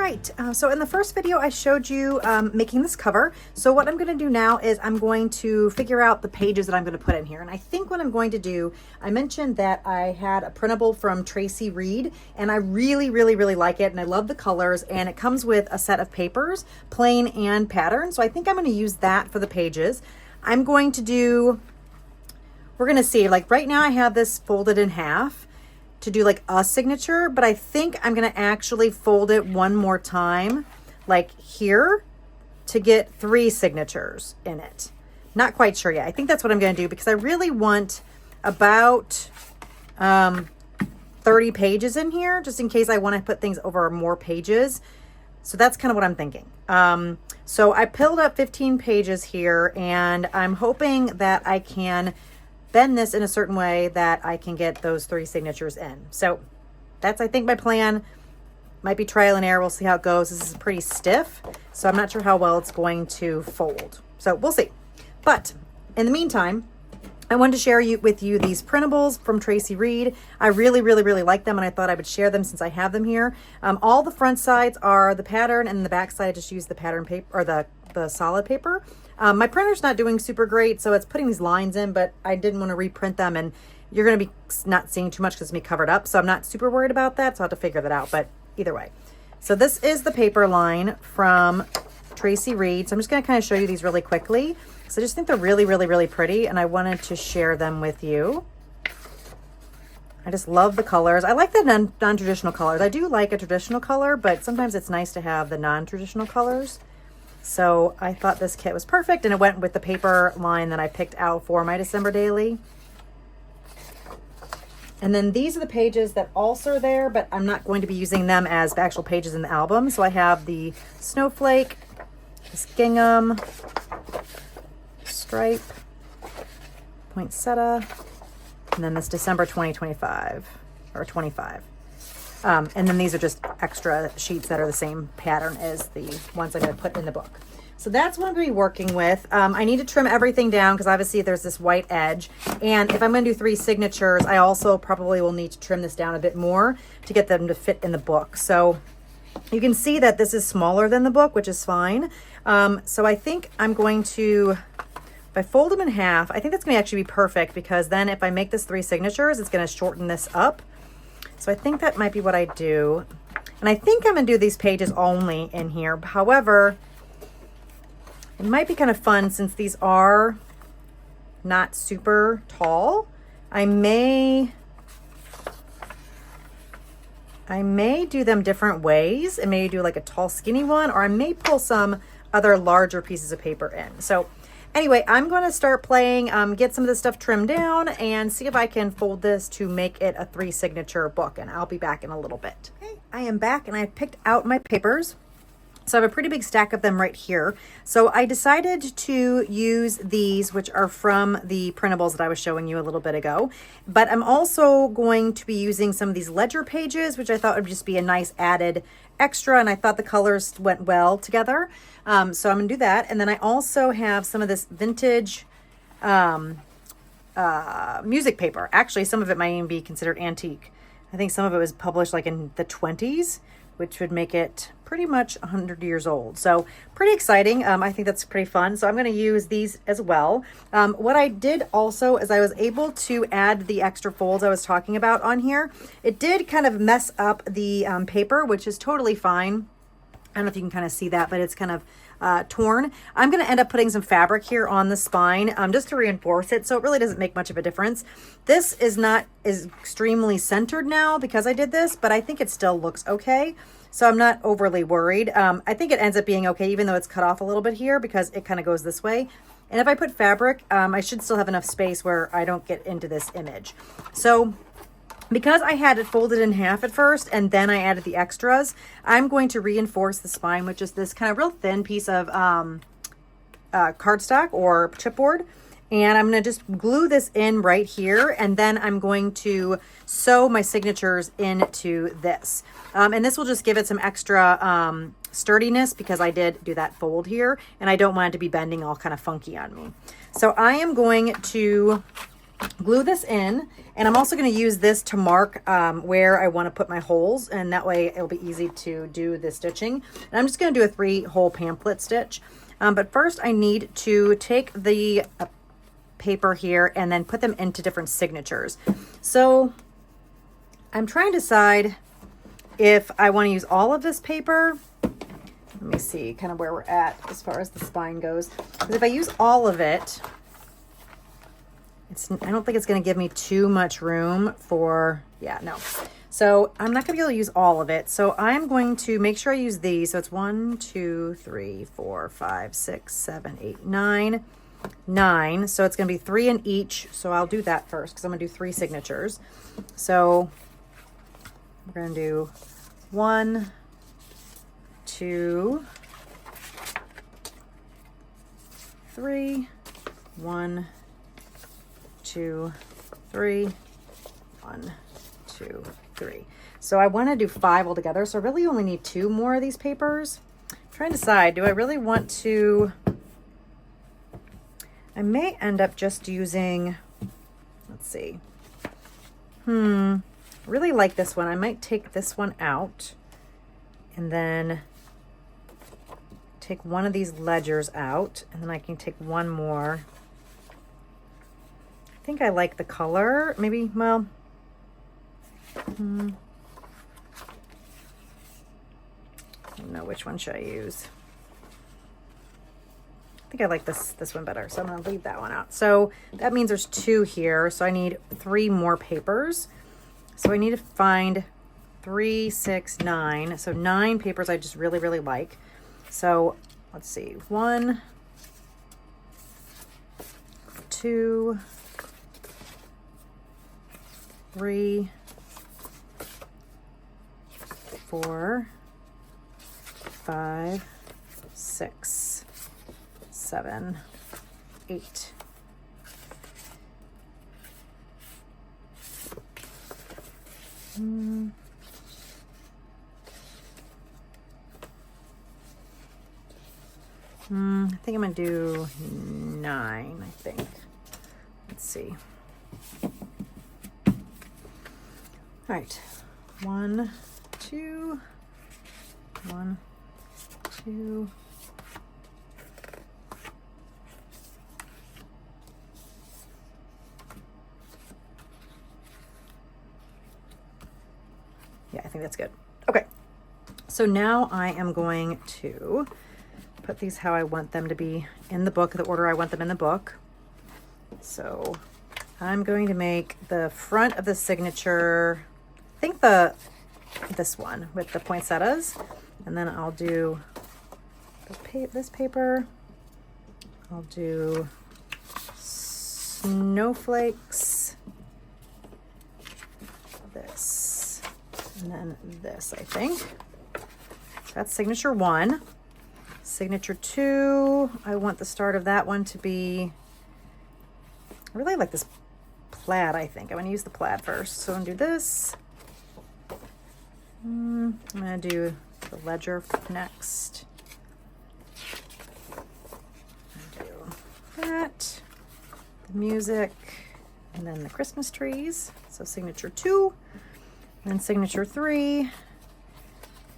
right, so in the first video I showed you making this cover. So what I'm going to do now is I'm going to figure out the pages that I'm going to put in here. And I think what I'm going to do, I mentioned that I had a printable from Tracy Reed, and I really like it, and I love the colors, and it comes with a set of papers, plain and pattern. So I think I'm going to use that for the pages. I'm going to do, we're going to see, like right now I have this folded in half to do like a signature, but I think I'm going to actually fold it one more time, like here, to get 3 signatures in it. Not quite sure yet. I think that's what I'm going to do because I really want about 30 pages in here, just in case I want to put things over more pages. So that's kind of what I'm thinking. So I filled up 15 pages here, and I'm hoping that I can bend this in a certain way that I can get those 3 signatures in. So that's, I think, my plan. Might be trial and error. We'll see how it goes. This is pretty stiff, so I'm not sure how well it's going to fold. So we'll see. But in the meantime, I wanted to share with you these printables from Tracy Reed. I really like them, and I thought I would share them since I have them here. All the front sides are the pattern, and the back side I just used the pattern paper, or the solid paper. My printer's not doing super great, so it's putting these lines in, but I didn't want to reprint them, and you're going to be not seeing too much because it's me covered up, so I'm not super worried about that, so I'll have to figure that out, but either way. So this is the paper line from Tracy Reed, so I'm just going to kind of show you these really quickly. So I just think they're really pretty, and I wanted to share them with you. I just love the colors. I like the non-traditional colors. I do like a traditional color, but sometimes it's nice to have the non-traditional colors. So I thought this kit was perfect, and it went with the paper line that I picked out for my December daily. And then these are the pages that also are there, but I'm not going to be using them as actual pages in the album. So I have the snowflake, this gingham, stripe, poinsettia, and then this December 2025 or 25. And then these are just extra sheets that are the same pattern as the ones I'm going to put in the book. So that's what I'm going to be working with. I need to trim everything down because obviously there's this white edge. And if I'm going to do 3 signatures, I also probably will need to trim this down a bit more to get them to fit in the book. So you can see that this is smaller than the book, which is fine. So I think I'm going to, if I fold them in half, I think that's going to actually be perfect, because then if I make this 3 signatures, it's going to shorten this up. So I think that might be what I do. And I think I'm going to do these pages only in here. However, it might be kind of fun since these are not super tall. I may do them different ways. I may do like a tall skinny one, or I may pull some other larger pieces of paper in. So anyway, I'm going to start playing, get some of this stuff trimmed down, and see if I can fold this to make it a 3 signature book, and I'll be back in a little bit. Okay, I am back, and I picked out my papers. So I have a pretty big stack of them right here. So I decided to use these, which are from the printables that I was showing you a little bit ago. But I'm also going to be using some of these ledger pages, which I thought would just be a nice added extra, and I thought the colors went well together. So I'm going to do that. And then I also have some of this vintage music paper. Actually, some of it might even be considered antique. I think some of it was published like in the 20s, which would make it pretty much 100 years old. So pretty exciting. I think that's pretty fun. So I'm going to use these as well. What I did also is I was able to add the extra folds I was talking about on here. It did kind of mess up the paper, which is totally fine. I don't know if you can kind of see that, but it's kind of torn. I'm going to end up putting some fabric here on the spine just to reinforce it, so it really doesn't make much of a difference. This is not as extremely centered now because I did this, but I think it still looks okay. So I'm not overly worried. I think it ends up being okay, even though it's cut off a little bit here because it kind of goes this way. And if I put fabric, I should still have enough space where I don't get into this image. So because I had it folded in half at first and then I added the extras, I'm going to reinforce the spine with just this kind of real thin piece of cardstock or chipboard. And I'm going to just glue this in right here, and then I'm going to sew my signatures into this. And this will just give it some extra sturdiness because I did do that fold here, and I don't want it to be bending all kind of funky on me. So I am going to glue this in, and I'm also going to use this to mark where I want to put my holes, and that way it'll be easy to do the stitching. And I'm just going to do a 3-hole pamphlet stitch. But first I need to take the paper here and then put them into different signatures. So I'm trying to decide if I want to use all of this paper. Let me see kind of where we're at as far as the spine goes. Because if I use all of it, I don't think it's going to give me too much room for, yeah, no. So I'm not going to be able to use all of it. So I'm going to make sure I use these. So it's 1, 2, 3, 4, 5, 6, 7, 8, 9. 9. So it's going to be 3 in each. So I'll do that first because I'm going to do 3 signatures. So we're going to do 1, 2, 3, 1, 2, 3, 1, 2, 3. So I want to do 5 altogether. So I really only need 2 more of these papers. I'm trying to decide, do I really want to, I may end up just using, let's see. I really like this one. I might take this one out and then take one of these ledgers out, and then I can take one more. I think I like the color. Maybe, well, I don't know, which one should I use? I think I like this one better, so I'm going to leave that one out. So that means there's 2 here, so I need 3 more papers. So I need to find 3, 6, 9. So 9 papers I just really, really like. So let's see, 1, 2, 3, 4, 5, 6, 7, 8. I think I'm gonna do 9, I think. Let's see. All right, 1, 2, 1, 2. Yeah, I think that's good. Okay, so now I am going to put these how I want them to be in the book, the order I want them in the book. So I'm going to make the front of the signature, I think this one with the poinsettias, and then I'll do this paper. I'll do snowflakes, this, and then this, I think. So that's signature 1. Signature 2, I want the start of that one to be, I really like this plaid, I think. I'm going to use the plaid first. So I'm going to do this. I'm going to do the ledger next. Do that, the music, and then the Christmas trees. So signature 2, and then signature 3.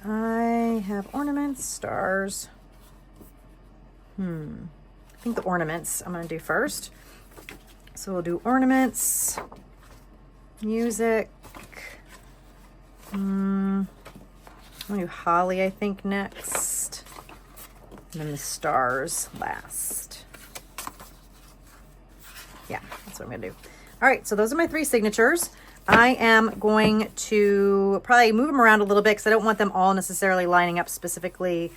I have ornaments, stars. I think the ornaments I'm going to do first. So we'll do ornaments, music. I'm going to do holly, I think, next. And then the stars last. Yeah, that's what I'm going to do. All right, so those are my 3 signatures. I am going to probably move them around a little bit because I don't want them all necessarily lining up specifically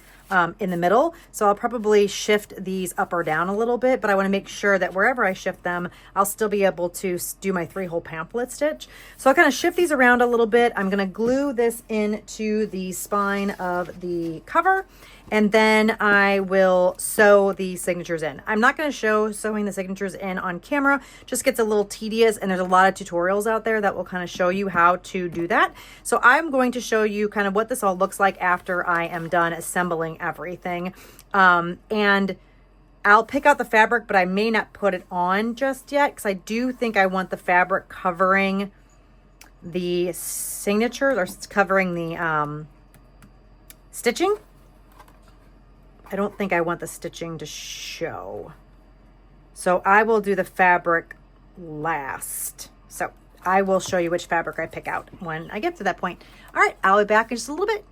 in the middle. So I'll probably shift these up or down a little bit, but I want to make sure that wherever I shift them, I'll still be able to do my 3-hole pamphlet stitch. So I'll kind of shift these around a little bit. I'm going to glue this into the spine of the cover, and then I will sew the signatures in. I'm not going to show sewing the signatures in on camera. Just gets a little tedious, and there's a lot of tutorials out there that will kind of show you how to do that. So I'm going to show you kind of what this all looks like after I am done assembling everything. And I'll pick out the fabric, but I may not put it on just yet because I do think I want the fabric covering the signatures or covering the stitching. I don't think I want the stitching to show. So I will do the fabric last. So I will show you which fabric I pick out when I get to that point. All right, I'll be back in just a little bit.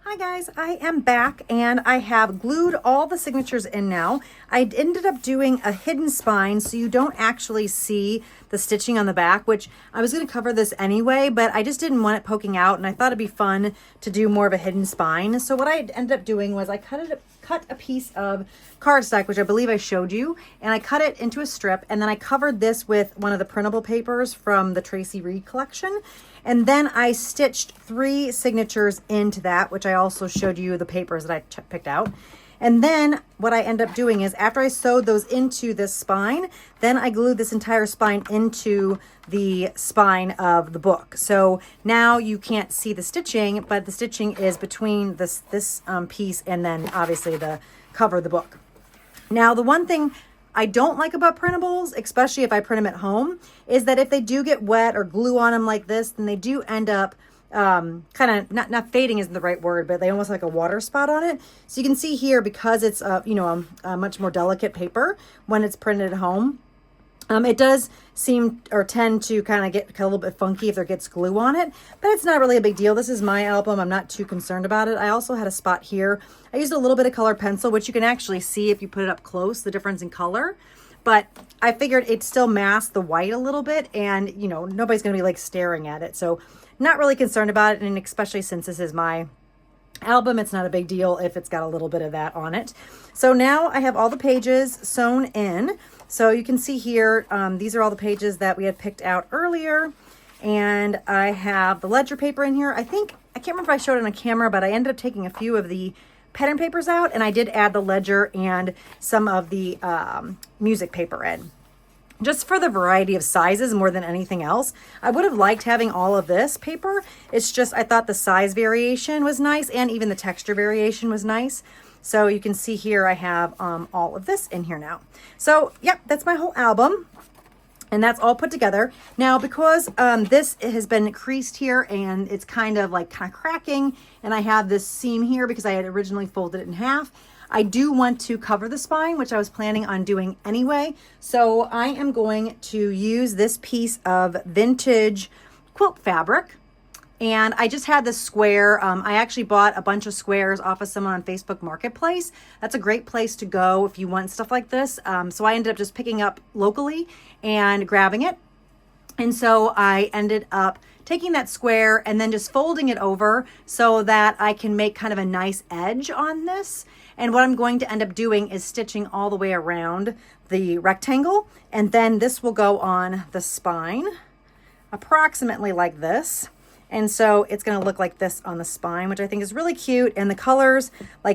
Hi guys, I am back and I have glued all the signatures in now. I ended up doing a hidden spine so you don't actually see the stitching on the back, which I was going to cover this anyway, but I just didn't want it poking out and I thought it'd be fun to do more of a hidden spine. So what I ended up doing was I cut a piece of cardstock, which I believe I showed you, and I cut it into a strip, and then I covered this with one of the printable papers from the Tracy Reed collection. And then I stitched 3 signatures into that, which I also showed you the papers that I picked out. And then what I end up doing is after I sewed those into this spine, then I glued this entire spine into the spine of the book. So now you can't see the stitching, but the stitching is between this piece and then obviously the cover of the book. Now, the one thing I don't like about printables, especially if I print them at home, is that if they do get wet or glue on them like this, then they do end up kind of not fading isn't the right word, but they almost like a water spot on it. So you can see here, because it's a much more delicate paper when it's printed at home, it does seem or tend to kind of get a little bit funky if there gets glue on it, but it's not really a big deal. This is my album. I'm not too concerned about it. I also had a spot here. I used a little bit of colored pencil, which you can actually see if you put it up close, the difference in color. But I figured it still masked the white a little bit, and nobody's going to be like staring at it. So not really concerned about it, and especially since this is my album, it's not a big deal if it's got a little bit of that on it. So now I have all the pages sewn in. So you can see here, these are all the pages that we had picked out earlier. And I have the ledger paper in here. I can't remember if I showed it on camera, but I ended up taking a few of the pattern papers out, and I did add the ledger and some of the music paper in, just for the variety of sizes more than anything else. I would have liked having all of this paper. It's just I thought the size variation was nice, and even the texture variation was nice. So you can see here I have all of this in here now. So yep, that's my whole album. And that's all put together. Now, because this has been creased here and it's kind of cracking, and I have this seam here because I had originally folded it in half, I do want to cover the spine, which I was planning on doing anyway. So I am going to use this piece of vintage quilt fabric. And I just had this square. I actually bought a bunch of squares off of someone on Facebook Marketplace. That's a great place to go if you want stuff like this. So I ended up just picking up locally and grabbing it. And so I ended up taking that square and then just folding it over so that I can make kind of a nice edge on this. And what I'm going to end up doing is stitching all the way around the rectangle. And then this will go on the spine, approximately like this. And so it's going to look like this on the spine, which I think is really cute. And the colors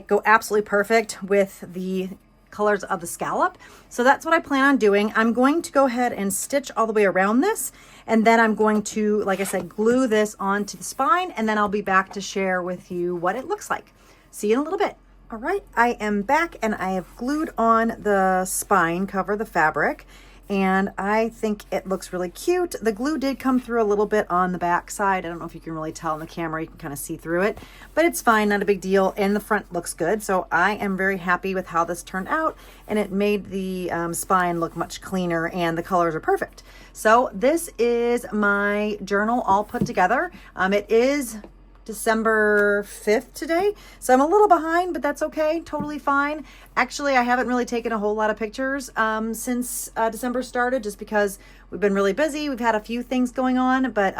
go absolutely perfect with the colors of the scallop. So that's what I plan on doing. I'm going to go ahead and stitch all the way around this. And then I'm going to, like I said, glue this onto the spine. And then I'll be back to share with you what it looks like. See you in a little bit. All right, I am back and I have glued on the spine cover, the fabric. And I think it looks really cute. The glue did come through a little bit on the back side. I don't know if you can really tell in the camera. You can kind of see through it, but it's fine, not a big deal. And the front looks good. So I am very happy with how this turned out, and it made the spine look much cleaner, and the colors are perfect. So this is my journal all put together. It is December 5th today, so I'm a little behind, but that's okay, totally fine. Actually, I haven't really taken a whole lot of pictures since December started, just because we've been really busy. We've had a few things going on, but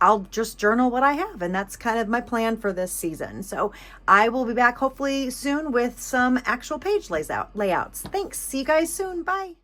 I'll just journal what I have, and that's kind of my plan for this season. So I will be back hopefully soon with some actual page layouts. Thanks. See you guys soon. Bye.